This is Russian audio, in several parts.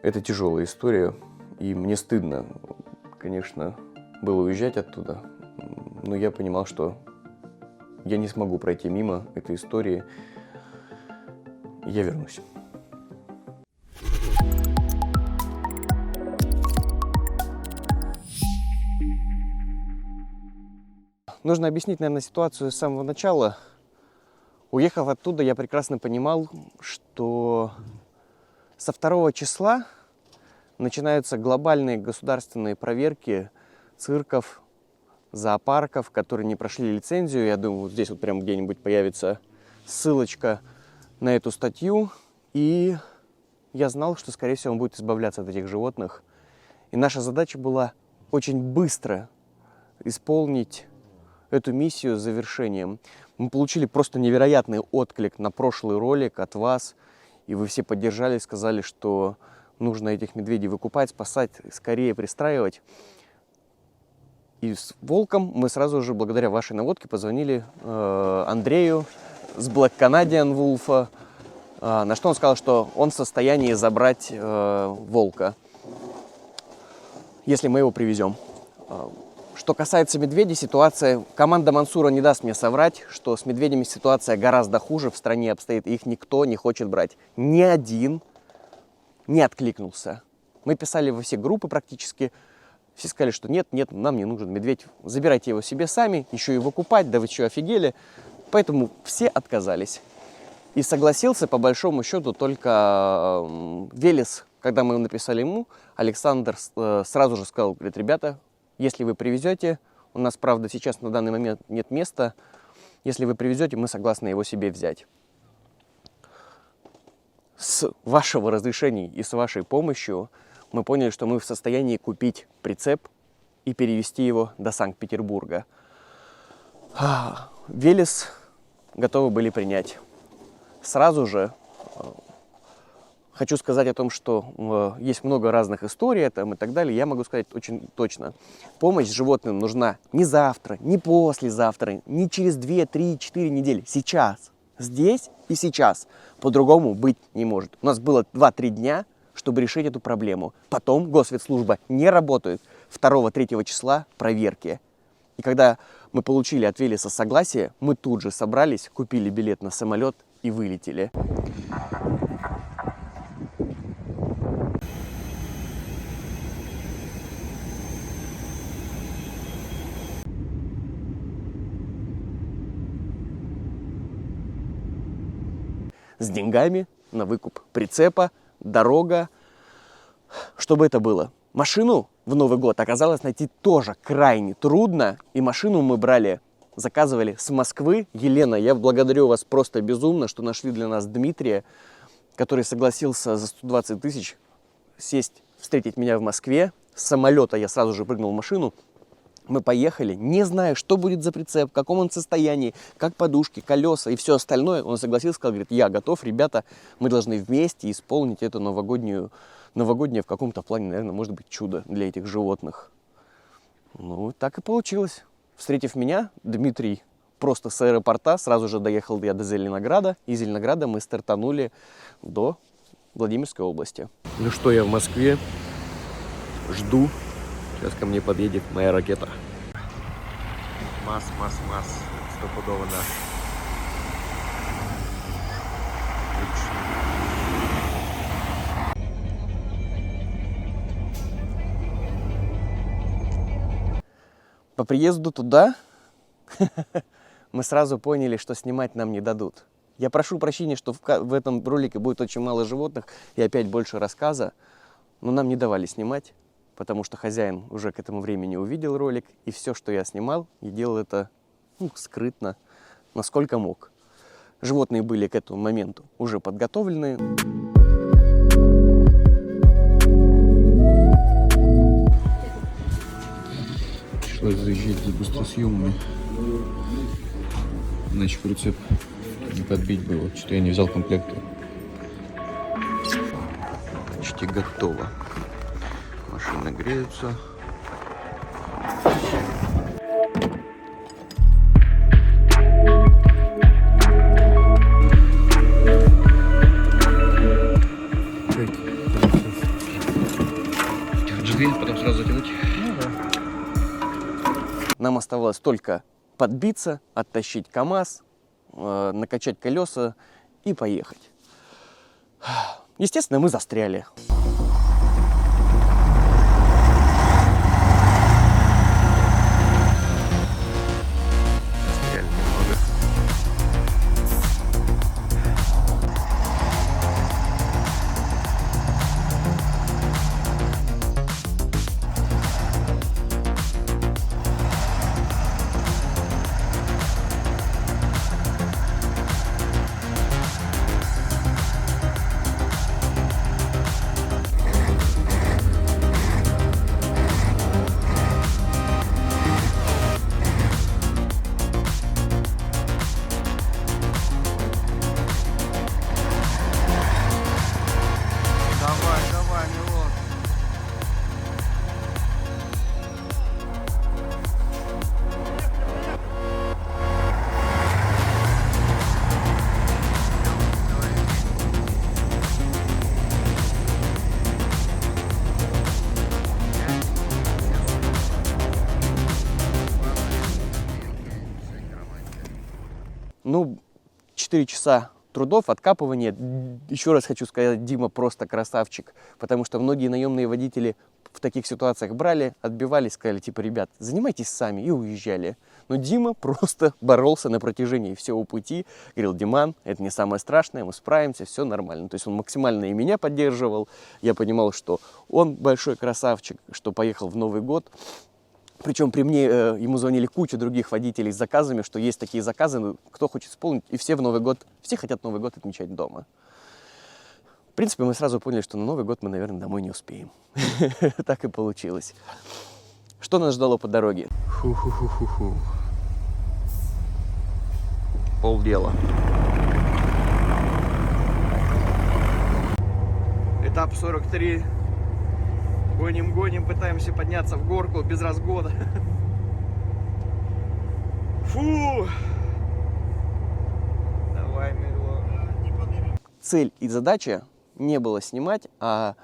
Это тяжелая история, и мне стыдно, конечно, было уезжать оттуда, но я понимал, что я не смогу пройти мимо этой истории, и я вернусь. Нужно объяснить, наверное, ситуацию с самого начала. Уехав оттуда, я прекрасно понимал, что со 2 числа начинаются глобальные государственные проверки цирков, зоопарков, которые не прошли лицензию. Я думаю, вот здесь вот прям где-нибудь появится ссылочка на эту статью. И я знал, что, скорее всего, он будет избавляться от этих животных. И наша задача была очень быстро исполнить эту миссию с завершением. Мы получили просто невероятный отклик на прошлый ролик от вас. И вы все поддержали, сказали, что нужно этих медведей выкупать, спасать, скорее пристраивать. И с волком мы сразу же, благодаря вашей наводке, позвонили Андрею с Black Canadian Wolf, на что он сказал, что он в состоянии забрать волка, если мы его привезем. Что касается медведей, ситуация... Команда Мансура не даст мне соврать, что с медведями ситуация гораздо хуже в стране обстоит. Их никто не хочет брать. Ни один не откликнулся. Мы писали во все группы практически. Все сказали, что нет, нам не нужен медведь. Забирайте его себе сами, еще и выкупать, да вы что, офигели? Поэтому все отказались. И согласился, по большому счету, только Велес. Когда мы написали ему, Александр сразу же сказал, говорит, ребята, если вы привезете, у нас, правда, сейчас на данный момент нет места, если вы привезете, мы согласны его себе взять. С вашего разрешения и с вашей помощью мы поняли, что мы в состоянии купить прицеп и перевезти его до Санкт-Петербурга. Велес готовы были принять. Сразу же хочу сказать о том, что есть много разных историй там, и так далее. Я могу сказать очень точно. Помощь животным нужна не завтра, не послезавтра, не через 2, 3, 4 недели. Сейчас. Здесь и сейчас. По-другому быть не может. У нас было 2-3 дня, чтобы решить эту проблему. Потом Госветслужба не работает. 2-3 числа проверки. И когда мы получили от Велеса согласие, мы тут же собрались, купили билет на самолет и вылетели. С деньгами на выкуп прицепа, дорога. Что бы это было? Машину в Новый год оказалось найти тоже крайне трудно. И машину мы брали, заказывали с Москвы. Елена, я благодарю вас просто безумно, что нашли для нас Дмитрия, который согласился за 120 тысяч сесть, встретить меня в Москве. С самолета я сразу же прыгнул в машину. Мы поехали, не зная, что будет за прицеп, в каком он состоянии, как подушки, колеса и все остальное. Он согласился, сказал, говорит, я готов, ребята, мы должны вместе исполнить эту новогоднее в каком-то плане, наверное, может быть, чудо для этих животных. Ну, так и получилось. Встретив меня, Дмитрий просто с аэропорта, сразу же доехал я до Зеленограда. Из Зеленограда мы стартанули до Владимирской области. Ну что, я в Москве, жду. Сейчас ко мне подъедет моя ракета. Масс. Стопудово наш. По приезду туда мы сразу поняли, что снимать нам не дадут. Я прошу прощения, что в этом ролике будет очень мало животных и опять больше рассказа, но нам не давали снимать. Потому что хозяин уже к этому времени увидел ролик, и все, что я снимал, я делал это скрытно, насколько мог. Животные были к этому моменту уже подготовлены. Пришлось заезжать за быстросъемами. Значит, прицеп не подбить было. Что я не взял комплекты. Почти готово. Машины греются. Потом сразу затянуть. Нам оставалось только подбиться, оттащить КАМАЗ, накачать колеса и поехать. Естественно, мы застряли. Застряли немного. Давай, Милот. Ну, 4 часа трудов, откапывания. Еще раз хочу сказать, Дима просто красавчик, потому что многие наемные водители в таких ситуациях брали, отбивались, сказали, типа, ребят, занимайтесь сами, и уезжали. Но Дима просто боролся на протяжении всего пути, говорил, Диман, это не самое страшное, мы справимся, все нормально. То есть он максимально и меня поддерживал, я понимал, что он большой красавчик, что поехал в Новый год. Причем при мне ему звонили куча других водителей с заказами, что есть такие заказы, кто хочет исполнить, и все в Новый год, все хотят Новый год отмечать дома. В принципе, мы сразу поняли, что на Новый год мы, наверное, домой не успеем. Так и получилось. Что нас ждало по дороге? Фу-ху-ху-ху-ху. Полдела. Этап 43. Гоним, пытаемся подняться в горку без разгона. Фу! Давай, Мило. Цель и задача не было снимать, а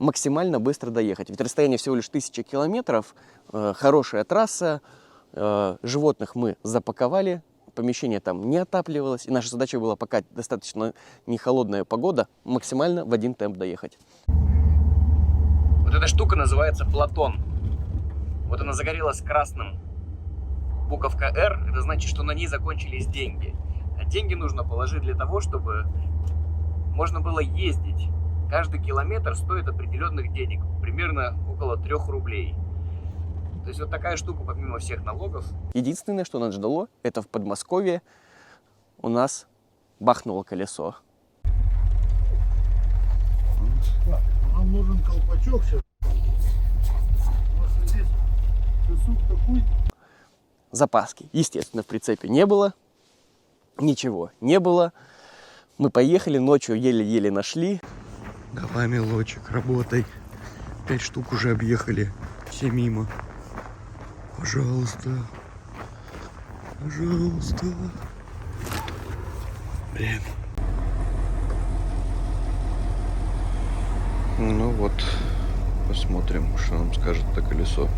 максимально быстро доехать. Ведь расстояние всего лишь 1000 километров, хорошая трасса, животных мы запаковали, помещение там не отапливалось, и наша задача была, пока достаточно не холодная погода, максимально в один темп доехать. Вот эта штука называется Платон. Вот она загорелась красным. Буковка R, это значит, что на ней закончились деньги. А деньги нужно положить для того, чтобы можно было ездить. Каждый километр стоит определенных денег, примерно около 3 рублей. То есть вот такая штука, помимо всех налогов. Единственное, что нас ждало, это в Подмосковье у нас бахнуло колесо. Нам нужен колпачок сейчас. Потому что здесь песок такой. Запаски, естественно, в прицепе не было. Ничего не было. Мы поехали, ночью еле-еле нашли. Давай, Милочек, работай. 5 штук уже объехали. Все мимо. Пожалуйста. Пожалуйста. Блин. Ну вот, посмотрим, что нам скажет это колесо.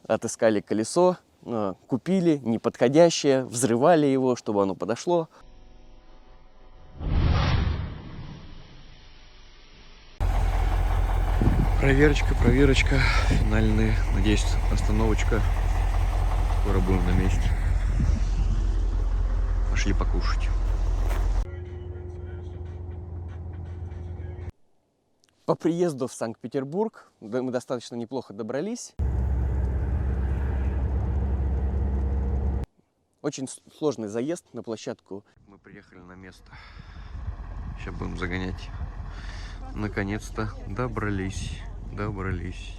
Отыскали колесо, купили неподходящее, взрывали его, чтобы оно подошло. Проверочка, финальная, надеюсь, остановочка. Скоро будем на месте. Пошли покушать. По приезду в Санкт-Петербург мы достаточно неплохо добрались. Очень сложный заезд на площадку. Мы приехали на место. Сейчас будем загонять. Наконец-то добрались. Добрались.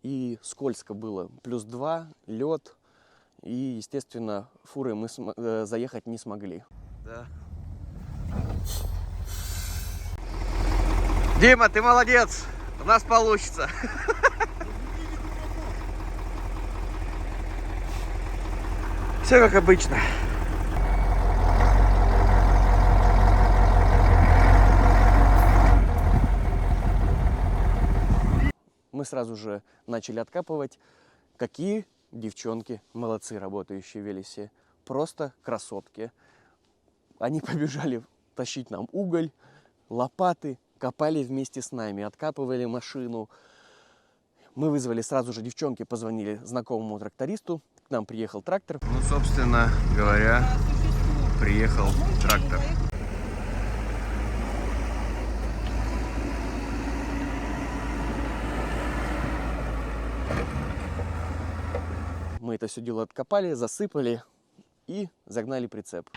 И скользко было. +2, лед. И, естественно, фуры мы заехать не смогли. Да. Дима, ты молодец! У нас получится. Все как обычно. Мы сразу же начали откапывать. Какие девчонки молодцы, работающие в Велесе. Просто красотки. Они побежали тащить нам уголь, лопаты, копали вместе с нами, откапывали машину. Мы вызвали сразу же, девчонки позвонили знакомому трактористу. К нам приехал трактор. Ну, собственно говоря, приехал трактор. Мы это все дело откопали, засыпали и загнали прицеп.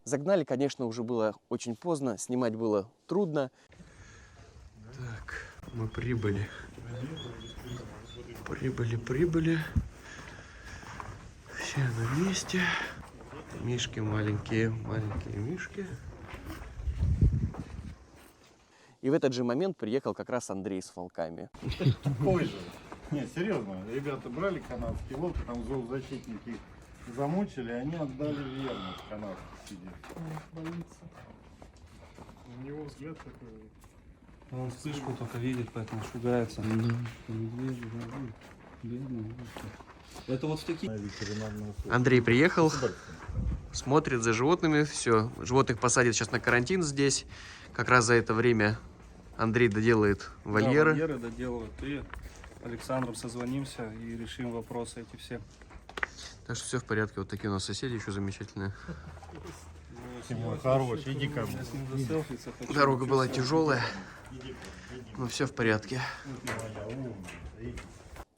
Загнали, конечно, уже было очень поздно, снимать было трудно. Так, мы прибыли. Прибыли. Все на месте. Мишки маленькие мишки. И в этот же момент приехал как раз Андрей с волками. Тупой же. Не, серьезно, ребята брали канадские волки, там зоозащитники их замучили, они отдали верность канадский сидит. Боится. У него взгляд такой. Он вспышку только видит, поэтому шугается. Медведи, бедные. Это вот в таких... Андрей приехал, смотрит за животными, все. Животных посадят сейчас на карантин здесь. Как раз за это время Андрей доделает вольеры. Да, вольеры доделывают. И Александром созвонимся и решим вопросы эти все. Так что все в порядке. Вот такие у нас соседи еще замечательные. Тимур, хороший, иди ко мне. Я с ним заселфиться хочу. Дорога была тяжелая, но все в порядке.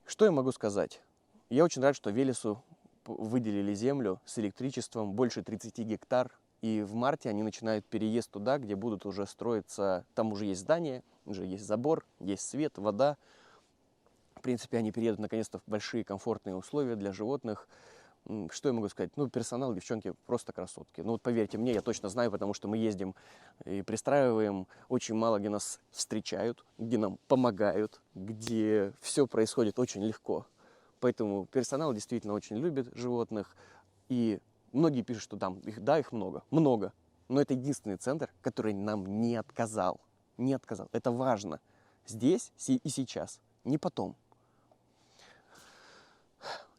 Что я могу сказать? Я очень рад, что Велесу выделили землю с электричеством больше 30 гектар. И в марте они начинают переезд туда, где будут уже строиться, там уже есть здание, уже есть забор, есть свет, вода. В принципе, они переедут наконец-то в большие комфортные условия для животных. Что я могу сказать? Ну, персонал, девчонки, просто красотки. Ну, вот поверьте мне, я точно знаю, потому что мы ездим и пристраиваем. Очень мало где нас встречают, где нам помогают, где все происходит очень легко. Поэтому персонал действительно очень любит животных. И многие пишут, что там их много. Много. Но это единственный центр, который нам не отказал. Не отказал. Это важно. Здесь и сейчас. Не потом.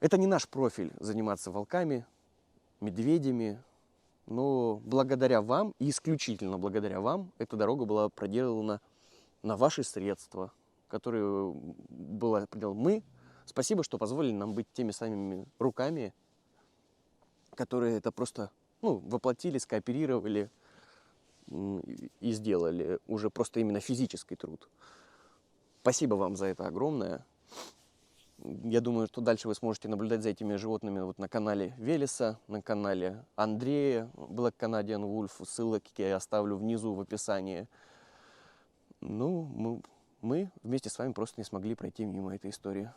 Это не наш профиль заниматься волками, медведями. Но благодаря вам, и исключительно благодаря вам, эта дорога была проделана на ваши средства, которые была проделана мы. Спасибо, что позволили нам быть теми самыми руками, которые это просто воплотили, скооперировали и сделали уже просто именно физический труд. Спасибо вам за это огромное. Я думаю, что дальше вы сможете наблюдать за этими животными вот на канале Велеса, на канале Андрея, Black Canadian Wolf. Ссылки я оставлю внизу в описании. Ну, мы вместе с вами просто не смогли пройти мимо этой истории.